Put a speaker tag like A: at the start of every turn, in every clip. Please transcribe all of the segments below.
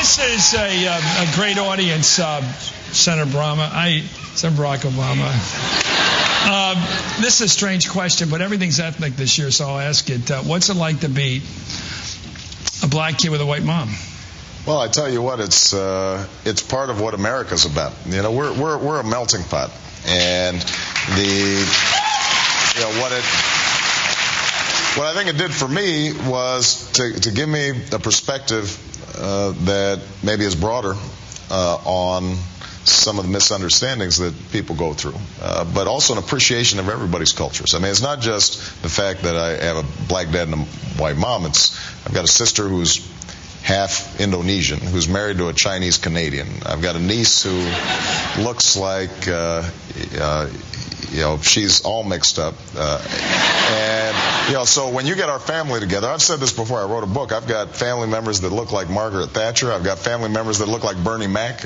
A: This is a great audience, Senator Barack Obama. This is a strange question, but everything's ethnic this year, so I'll ask it. What's it like to be a black kid with a white mom?
B: Well, I tell you what, it's part of what America's about. You know, we're a melting pot, and what I think it did for me was to give me a perspective that maybe is broader on some of the misunderstandings that people go through, but also an appreciation of everybody's cultures. I mean, it's not just the fact that I have a black dad and a white mom. I've got a sister who's half Indonesian, who's married to a Chinese Canadian. I've got a niece who looks like, she's all mixed up. So when you get our family together, I've said this before, I wrote a book, I've got family members that look like Margaret Thatcher, I've got family members that look like Bernie Mac,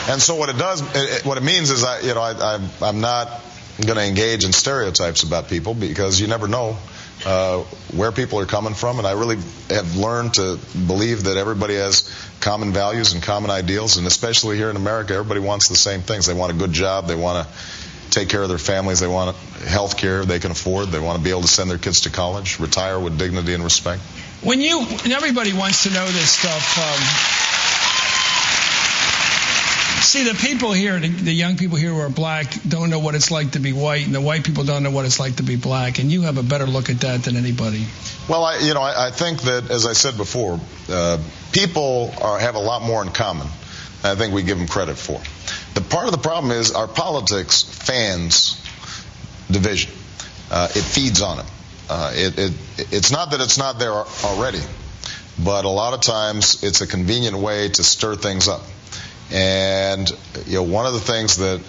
B: and so what it does, what it means is I'm not going to engage in stereotypes about people, because you never know where people are coming from, and I really have learned to believe that everybody has common values and common ideals, and especially here in America, everybody wants the same things. They want a good job, they want to take care of their families, they want health care they can afford, they want to be able to send their kids to college, retire with dignity and respect.
A: Everybody wants to know this stuff. See, the people here, the young people here who are black, don't know what it's like to be white, and the white people don't know what it's like to be black, and you have a better look at that than anybody.
B: Well, I think that, as I said before, people have a lot more in common than I think we give them credit for. The part of the problem is our politics fans division. It feeds on it. It's not that it's not there already, but a lot of times it's a convenient way to stir things up. And one of the things that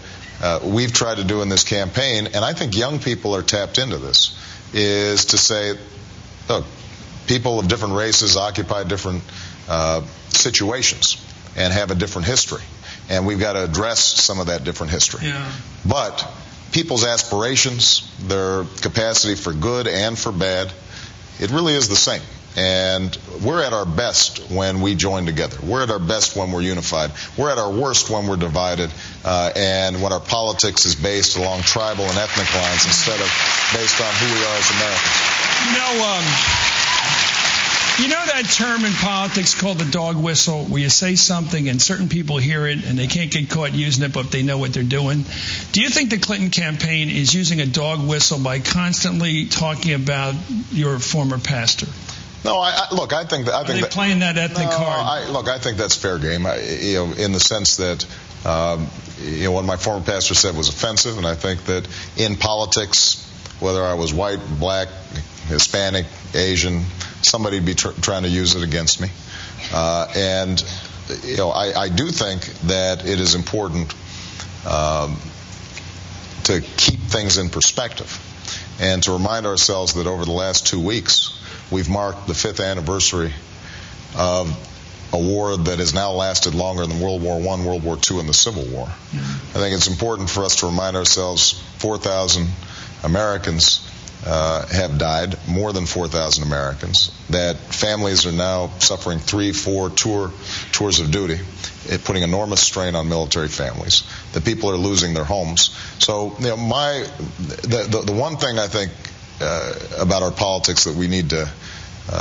B: we've tried to do in this campaign, and I think young people are tapped into this, is to say, look, people of different races occupy different situations and have a different history, and we've got to address some of that different history.
A: Yeah.
B: But people's aspirations, their capacity for good and for bad, it really is the same. And we're at our best when we join together. We're at our best when we're unified. We're at our worst when we're divided, and when our politics is based along tribal and ethnic lines instead of based on who we are as Americans.
A: You know that term in politics called the dog whistle, where you say something and certain people hear it and they can't get caught using it, but they know what they're doing? Do you think the Clinton campaign is using a dog whistle by constantly talking about your former pastor?
B: No, I think that.
A: Are they playing that ethnic card?
B: I think that's fair game. In the sense that what my former pastor said was offensive, and I think that in politics, whether I was white, black, Hispanic, Asian, somebody'd be trying to use it against me. I do think that it is important to keep things in perspective and to remind ourselves that over the last 2 weeks, we've marked the 5th anniversary of a war that has now lasted longer than World War I, World War II, and the Civil War. I think it's important for us to remind ourselves 4,000 Americans have died, more than 4,000 Americans, that families are now suffering 3-4 tours of duty, putting enormous strain on military families, that people are losing their homes. So, the one thing I think about our politics that we need to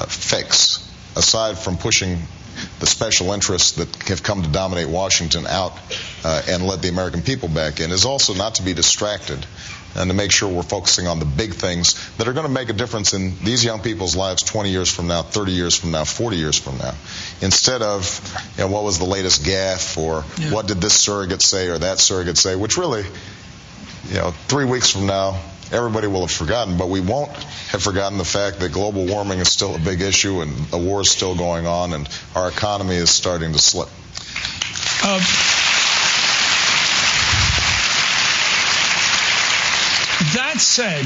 B: fix, aside from pushing the special interests that have come to dominate Washington out and let the American people back in, is also not to be distracted and to make sure we're focusing on the big things that are going to make a difference in these young people's lives 20 years from now, 30 years from now, 40 years from now. Instead of, what was the latest gaffe, or what did this surrogate say or that surrogate say, which really, 3 weeks from now, everybody will have forgotten, but we won't have forgotten the fact that global warming is still a big issue, and a war is still going on, and our economy is starting to slip.
A: That said,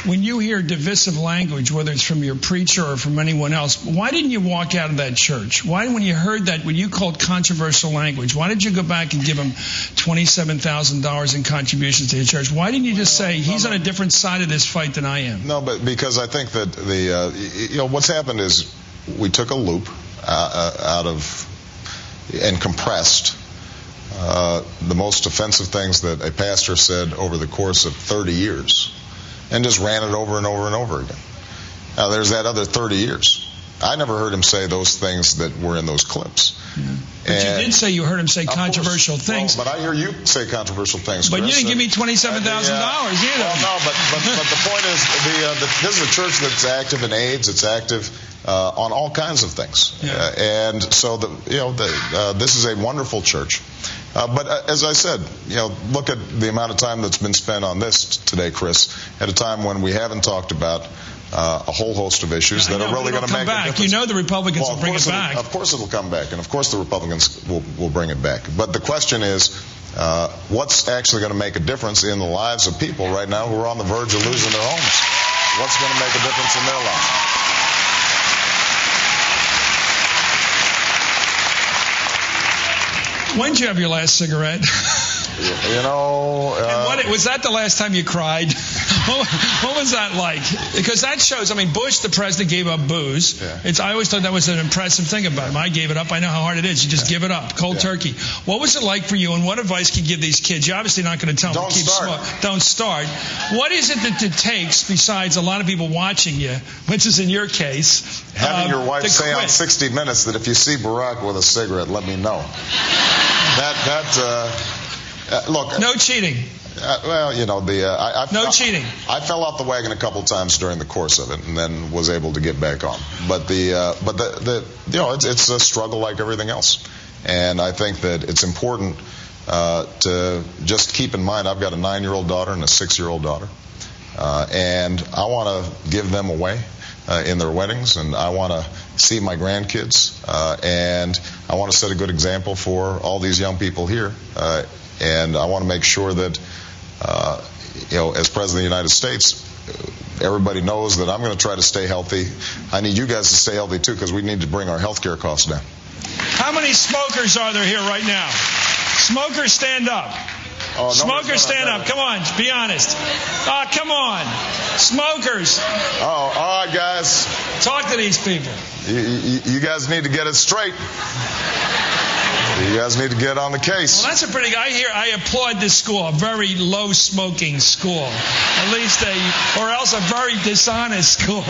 A: when you hear divisive language, whether it's from your preacher or from anyone else, why didn't you walk out of that church? Why, when you heard that, when you called controversial language, why did you go back and give him $27,000 in contributions to the church? Why didn't you just say, he's on a different side of this fight than I am?
B: No, but because I think that what's happened is we took a loop. and compressed the most offensive things that a pastor said over the course of 30 years and just ran it over and over and over again. Now, there's that other 30 years. I never heard him say those things that were in those clips.
A: Yeah. But you did say you heard him say controversial things.
B: Well, but I hear you say controversial things,
A: But
B: Chris,
A: you didn't give me $27,000 either.
B: Well, no, but the point is, this is a church that's active in AIDS. It's active on all kinds of things.
A: Yeah.
B: And so, this is a wonderful church. But as I said, look at the amount of time that's been spent on this today, Chris, at a time when we haven't talked about a whole host of issues that are really going to make a difference.
A: You know the Republicans will bring it back.
B: Of course it'll come back, and of course the Republicans will bring it back. But the question is, what's actually going to make a difference in the lives of people right now who are on the verge of losing their homes? What's going to make a difference in their lives?
A: When did you have your last cigarette? Was that the last time you cried? What was that like? Because that shows, Bush, the president, gave up booze. Yeah. I always thought that was an impressive thing about him. I gave it up. I know how hard it is. You just give it up, cold turkey. What was it like for you, and what advice can you give these kids? You're obviously not going to tell them to keep smoking. Don't start. What is it that it takes, besides a lot of people watching you, which is in your case,
B: having your wife say on 60 Minutes that if you see Barack with a cigarette, let me know. Look.
A: No cheating.
B: No
A: cheating.
B: I fell off the wagon a couple times during the course of it, and then was able to get back on. But it's a struggle like everything else, and I think that it's important to just keep in mind. I've got a 9-year-old daughter and a 6-year-old daughter, and I want to give them away in their weddings, and I want to see my grandkids, and I want to set a good example for all these young people here. And I want to make sure that, as President of the United States, everybody knows that I'm going to try to stay healthy. I need you guys to stay healthy, too, because we need to bring our health care costs down.
A: How many smokers are there here right now? Smokers, stand up.
B: Oh,
A: smokers, stand up. Come on, be honest. Come on. Smokers.
B: Oh, all right, guys.
A: Talk to these people.
B: You guys need to get it straight. You guys need to get on the case.
A: Well, that's a pretty. I applaud this school, a very low smoking school, at least or else a very dishonest school.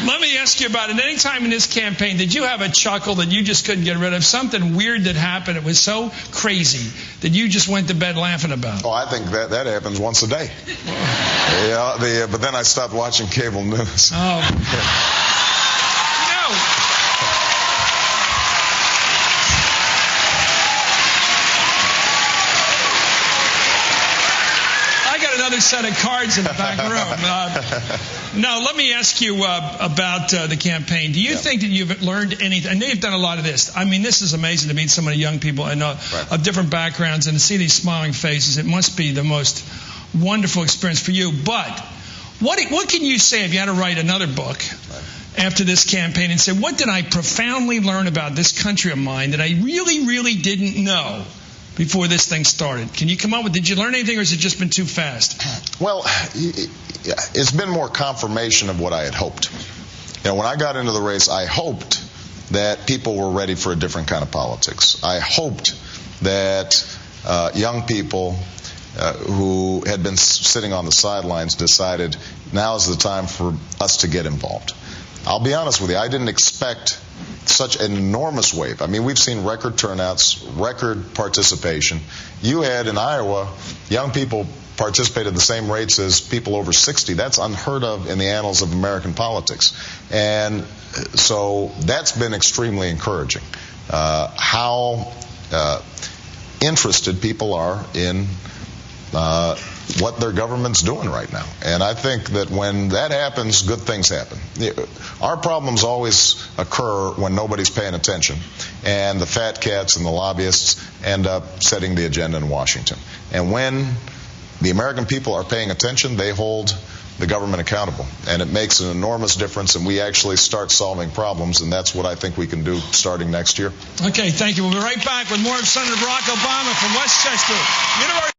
A: Let me ask you about it. Any time in this campaign, did you have a chuckle that you just couldn't get rid of? Something weird that happened. It was so crazy that you just went to bed laughing about.
B: Oh, I think that happens once a day. But then I stopped watching cable news.
A: Oh. Another set of cards in the back room. Now, let me ask you about the campaign. Do you think that you've learned anything? I know you've done a lot of this. This is amazing to meet so many young people and of different backgrounds and to see these smiling faces. It must be the most wonderful experience for you. But what can you say if you had to write another book after this campaign and say, what did I profoundly learn about this country of mine that I really, really didn't know before this thing started? Can you come up with, did you learn anything, or has it just been too fast?
B: Well, it's been more confirmation of what I had hoped. When I got into the race, I hoped that people were ready for a different kind of politics. I hoped that young people who had been sitting on the sidelines decided now is the time for us to get involved. I'll be honest with you, I didn't expect such an enormous wave. We've seen record turnouts, record participation. You had in Iowa, young people participate at the same rates as people over 60. That's unheard of in the annals of American politics. And so that's been extremely encouraging. How interested people are in what their government's doing right now. And I think that when that happens, good things happen. Our problems always occur when nobody's paying attention, and the fat cats and the lobbyists end up setting the agenda in Washington. And when the American people are paying attention, they hold the government accountable. And it makes an enormous difference, and we actually start solving problems, and that's what I think we can do starting next year.
A: Okay, thank you. We'll be right back with more of Senator Barack Obama from Westchester University.